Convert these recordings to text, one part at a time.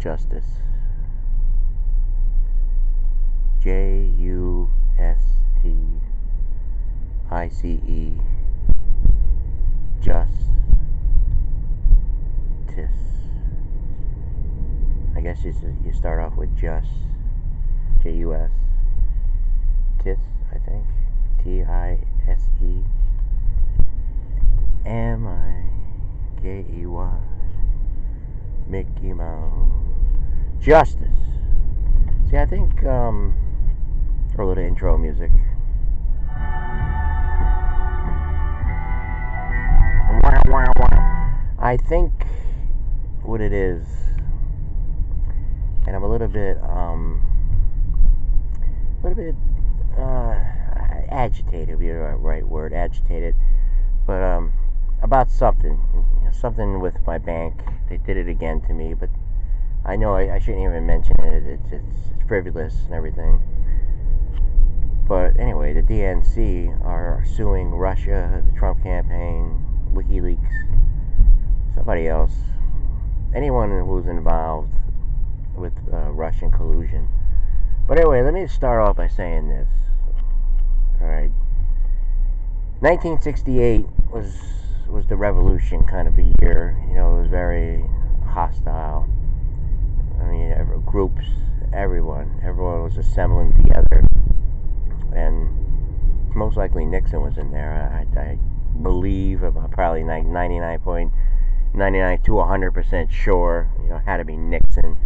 Justice. Justice. Justice. I guess you start off with just. J-U-S. Tis, I think. T-I-S-E. M-I-K-E-Y. Mickey Mouse. Justice. See, I think, a little intro music. I think what it is, and I'm a little bit agitated would be the right word, agitated, but about something, something with my bank. They did it again to me, but I know I shouldn't even mention it. It's frivolous and everything. But anyway, the DNC are suing Russia, the Trump campaign, WikiLeaks, somebody else, anyone who's involved with Russian collusion. But anyway, let me start off by saying this. Alright. 1968 was the revolution kind of a year. It was very hostile. I mean, groups, everyone was assembling together. And most likely Nixon was in there. I believe, I'm probably 99.99 to 100% sure, had to be Nixon.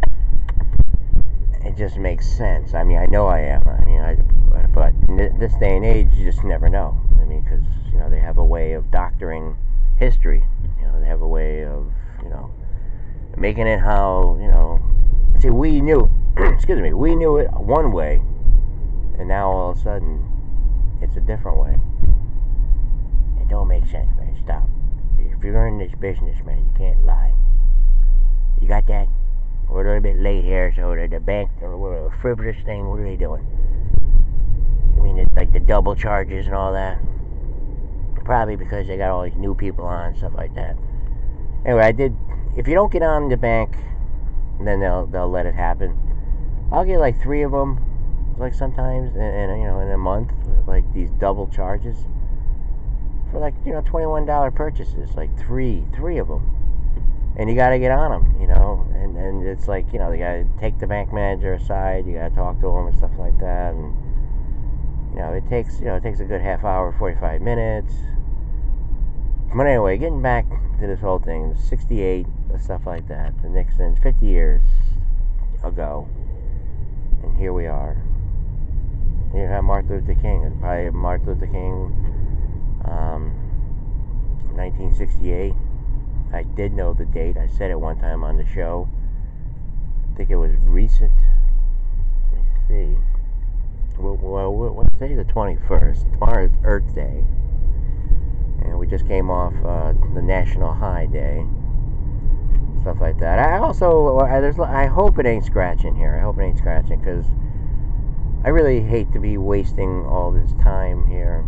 It just makes sense. I mean, I know I am. But in this day and age, you just never know. I mean, because, they have a way of doctoring history. They have a way of, making it how, see, we knew, excuse me, we knew it one way, and now all of a sudden, it's a different way. It don't make sense, man. Stop. If you're in this business, man, you can't lie. You got that? We're a little bit late here, so the bank, or a frivolous thing, what are they doing? I mean, like the double charges and all that? Probably because they got all these new people on, stuff like that. Anyway, if you don't get on the bank, then they'll let it happen. I'll get like 3 of them, like sometimes, in a month, like these double charges. For like, $21 purchases, like three of them. And you got to get on them, and it's like, you got to take the bank manager aside, you got to talk to him and stuff like that, and, it takes a good half hour, 45 minutes, but anyway, getting back to this whole thing, 68, stuff like that, the Nixon, 50 years ago, and here we are. You have Martin Luther King, it's probably Martin Luther King, 1968, I did know the date. I said it one time on the show. I think it was recent. Let's see. Well, what's today? The 21st. Tomorrow is Earth Day. And we just came off the National High Day. Stuff like that. I hope it ain't scratching here. I hope it ain't scratching, because I really hate to be wasting all this time here.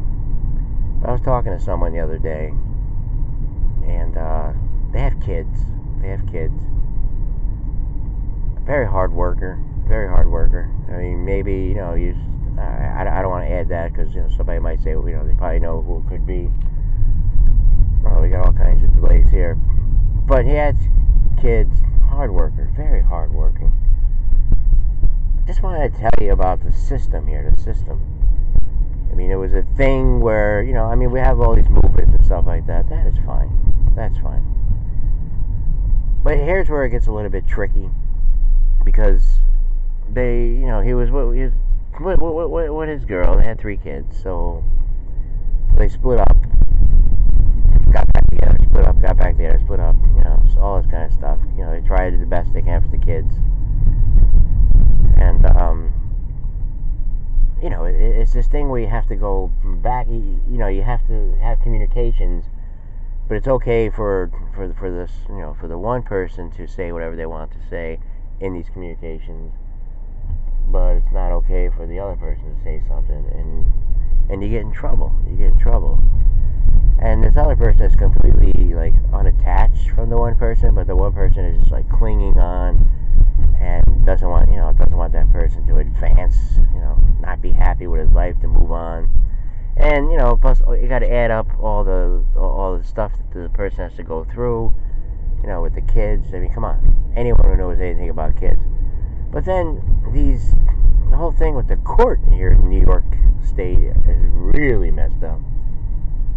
But I was talking to someone the other day, and they have kids. Very hard worker. I mean, maybe, I don't want to add that, because, somebody might say, well, they probably know who it could be. Oh, we got all kinds of delays here. But he has kids, hard worker, very hard working. I just wanted to tell you about the system here, I mean, it was a thing where, we have all these movements and stuff like that. That is fine. That's fine. But here's where it gets a little bit tricky, because they, with his girl, they had 3 kids, so they split up, got back together, split up, got back together, split up, so all this kind of stuff. They try to do the best they can for the kids, and it's this thing where you have to go back. You have to have communications, but it's okay for this, for the one person to say whatever they want to say in these communications, but it's not okay for the other person to say something, and you get in trouble. And this other person is completely, like, unattached from the one person, but the one person is just, like, clinging on, plus you got to add up all the stuff that the person has to go through, with the kids. I mean, come on, anyone who knows anything about kids. But then the whole thing with the court here in New York State is really messed up.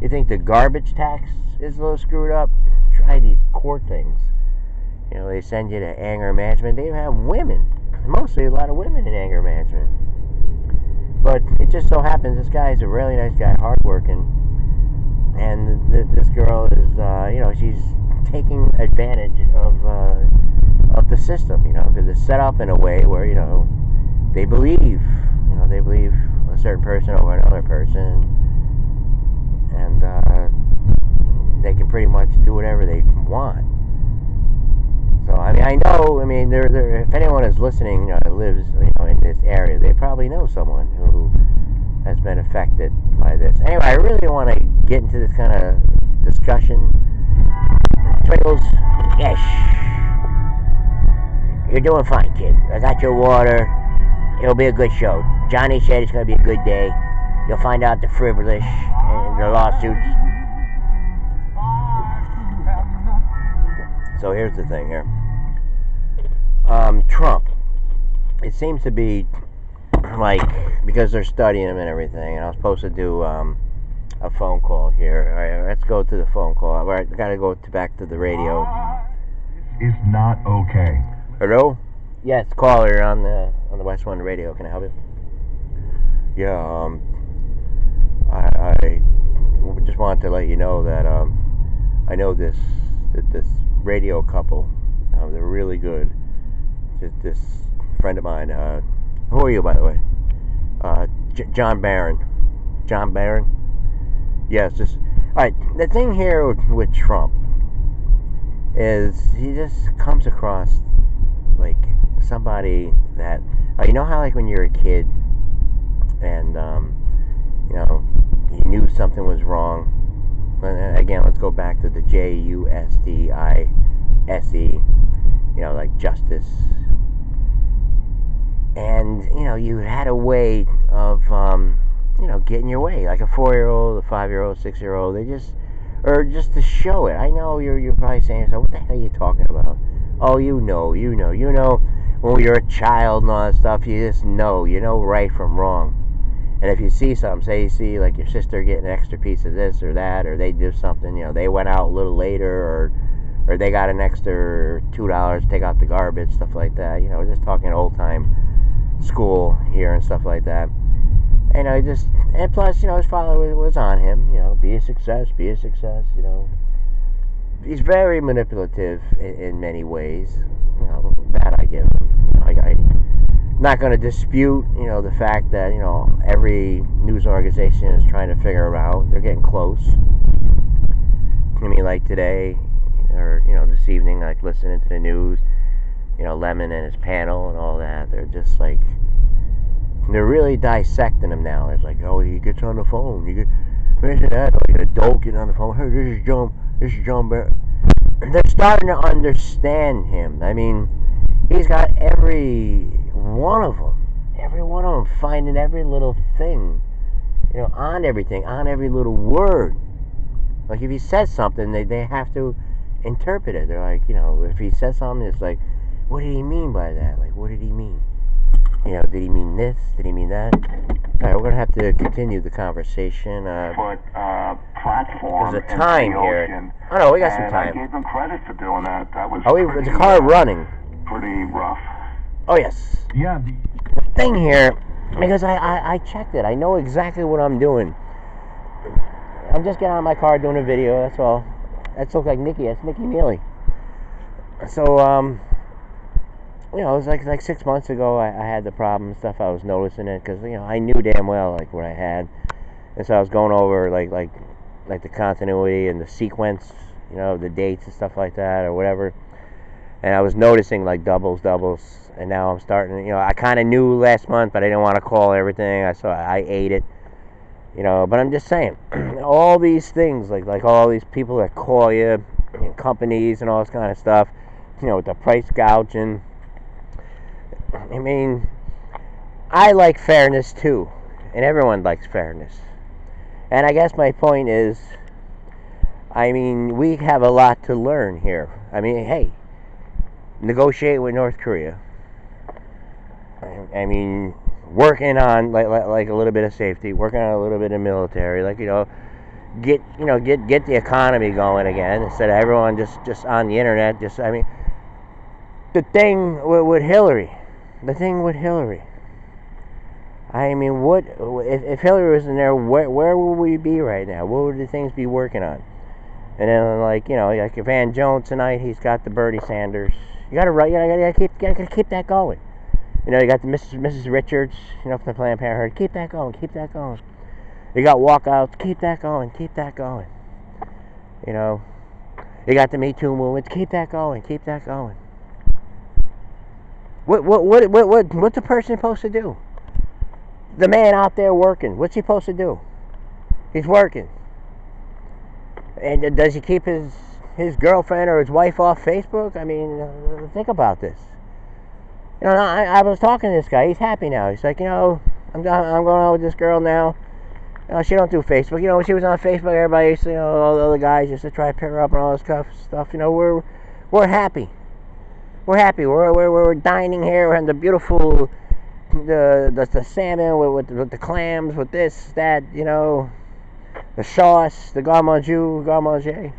You think the garbage tax is a little screwed up? Try these court things. They send you to anger management. They have women, mostly a lot of women in anger management. But it just so happens this guy is a really nice guy, hardworking, and this girl is, she's taking advantage of the system, because it's set up in a way where they believe a certain person over another person, and they can pretty much do whatever they want. So I know. There. If anyone is listening, that lives, in this area, they probably know someone who has been affected by this. Anyway, I really want to get into this kind of discussion. Twinkles, yes, you're doing fine, kid. I got your water. It'll be a good show. Johnny said it's going to be a good day. You'll find out the frivolous and the lawsuits. So here's the thing here. Trump. It seems to be because they're studying him and everything, and I was supposed to do a phone call here. All right, let's go to the phone call. All right, I gotta go back to the radio. It's not okay. Hello? Yes, caller on the West One radio. Can I help you? Yeah, I just wanted to let you know that I know this radio couple. They're really good. This friend of mine. Who are you, by the way? John Barron. John Barron? Yes. Alright, the thing here with Trump is he just comes across like somebody that... you know how when you're a kid and, you knew something was wrong? Again, let's go back to the Justise, like justice. And, you had a way of, getting your way. Like a 4-year-old, a 5-year-old, 6-year-old. Or just to show it. I know you're probably saying, so what the hell are you talking about? Oh, you know. When you're a child and all that stuff, you just know. You know right from wrong. And if you see something, say you see like your sister getting an extra piece of this or that, or they do something, they went out a little later, or they got an extra $2 to take out the garbage, stuff like that. Just talking old time school here and stuff like that. And and plus, his father was on him. Be a success. He's very manipulative in many ways. That I give him. I'm not going to dispute, the fact that, every news organization is trying to figure it out. They're getting close. Like today, or, this evening, like listening to the news, Lemon and his panel and all that, they're just like, they're really dissecting him now. It's like, oh, he gets on the phone, where's that? Like an adult getting on the phone, hey, this is John Barrett. They're starting to understand him. He's got every one of them finding every little thing, on everything, on every little word. Like if he says something, they have to interpret it. They're like, if he says something, it's like, what did he mean by that? Like, what did he mean? Did he mean this? Did he mean that? Alright, we're going to have to continue the conversation. Platform there's a time here. Oh no, we got some time. I gave them credit for doing that. That was is the car running? Pretty rough. Oh yes. Yeah. The thing here, because I checked it. I know exactly what I'm doing. I'm just getting out of my car doing a video, that's all. That looks like Nikki. That's Nikki Mealy. So, it was like 6 months ago I had the problem and stuff. I was noticing it because, I knew damn well, like, what I had. And so I was going over, like the continuity and the sequence, the dates and stuff like that or whatever. And I was noticing, like, doubles. And now I'm starting, I kind of knew last month, but I didn't want to call everything. I ate it. But I'm just saying, all these things, like all these people that call you, and companies and all this kind of stuff, with the price gouging. I like fairness too, and everyone likes fairness. And I guess my point is, I mean, we have a lot to learn here. I mean, hey, negotiate with North Korea. I mean, working on like a little bit of safety, working on a little bit of military, like get the economy going again instead of everyone just on the internet. Just I mean, the thing with Hillary, I mean, what if Hillary wasn't there? Where would we be right now? What would the things be working on? And then like like Van Jones tonight, he's got the Bernie Sanders. You gotta keep that going. You got the Mrs. Richards, from the Planned Parenthood. Keep that going. Keep that going. You got walkouts. Keep that going. Keep that going. You got the Me Too movement. Keep that going. Keep that going. What's a person supposed to do? The man out there working. What's he supposed to do? He's working. And does he keep his girlfriend or his wife off Facebook? I mean, think about this. I was talking to this guy. He's happy now. He's like, I'm going out with this girl now. She don't do Facebook. When she was on Facebook, everybody used to, all the other guys used to try to pick her up and all this stuff. We're happy. We're happy. We're dining here. We're having the beautiful, the salmon with the clams, with this, that, the sauce, the garde manger.